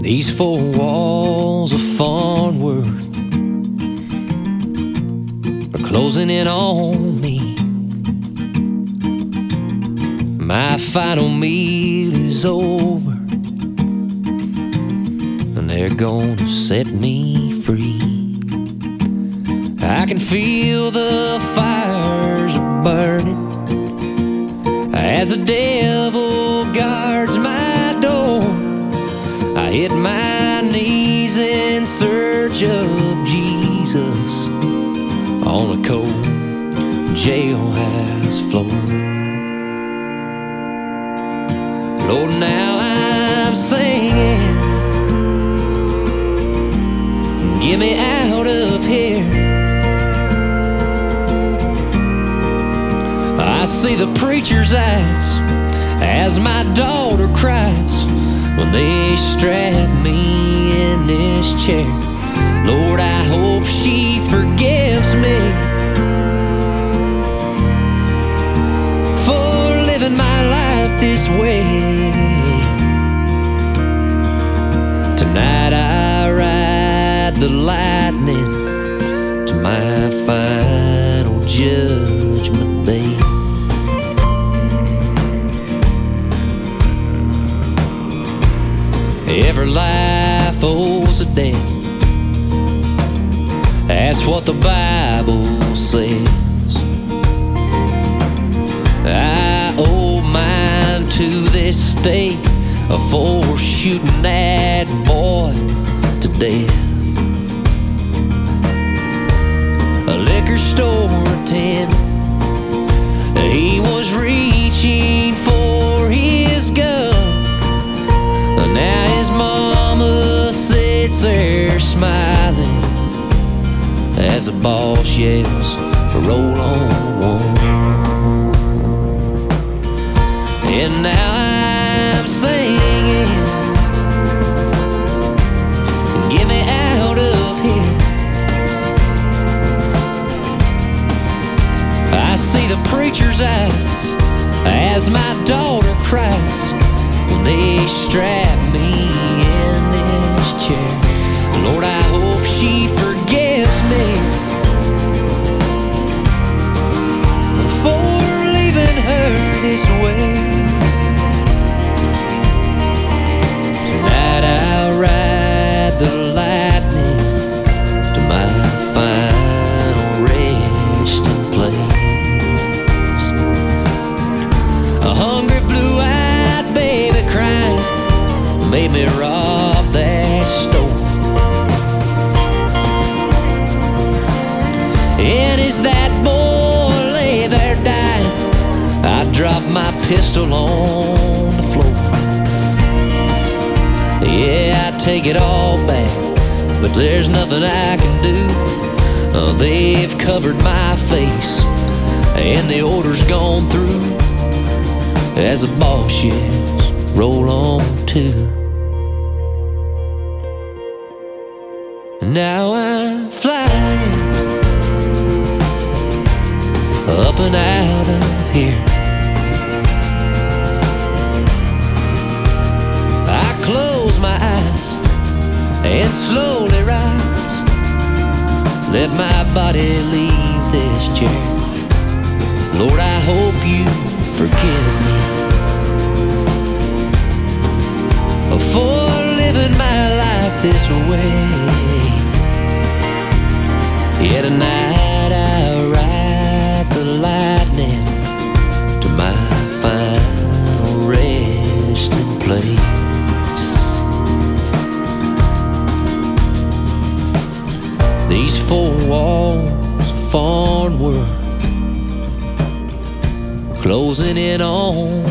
These four walls of Farnworth are closing in on me. My final meal is over, and they're gonna set me free. I can feel the fires burning as the devil guards my door. I hit my knees in search of Jesus on a cold jailhouse floor. Lord, now I'm singing, get me out of here. I see the preacher's eyes as my daughter cries when they strap me in this chair. Lord, I hope she forgives me for living my life this way. Tonight I ride the lightning to my final judgment day. Every life owes a debt. That's what the Bible says. I owe mine to this state for shooting that boy to death. A liquor store attendant, he was reaching for his gun. Now his mama sits there smiling as the boss yells, roll on. And now I'm singing, get me out of here. I see the preacher's eyes as my daughter cries when they strap me in this chair. Lord, I hope she forgives me for leaving her this way. Tonight I'll ride the lightning to my final resting place. A hungry blue-eyed baby crying made me rob that store. And as that boy lay there dying, I dropped my pistol on the floor. Yeah, I take it all back, but there's nothing I can do. They've covered my face, and the order's gone through as the boss yells, roll on too. Now I'm flying up and out of here. I close my eyes and slowly rise, let my body leave this chair. Lord, I hope you forgive me for living my life this way. Yeah, tonight I ride the lightning to my final resting place. These four walls of Farnworth closing in on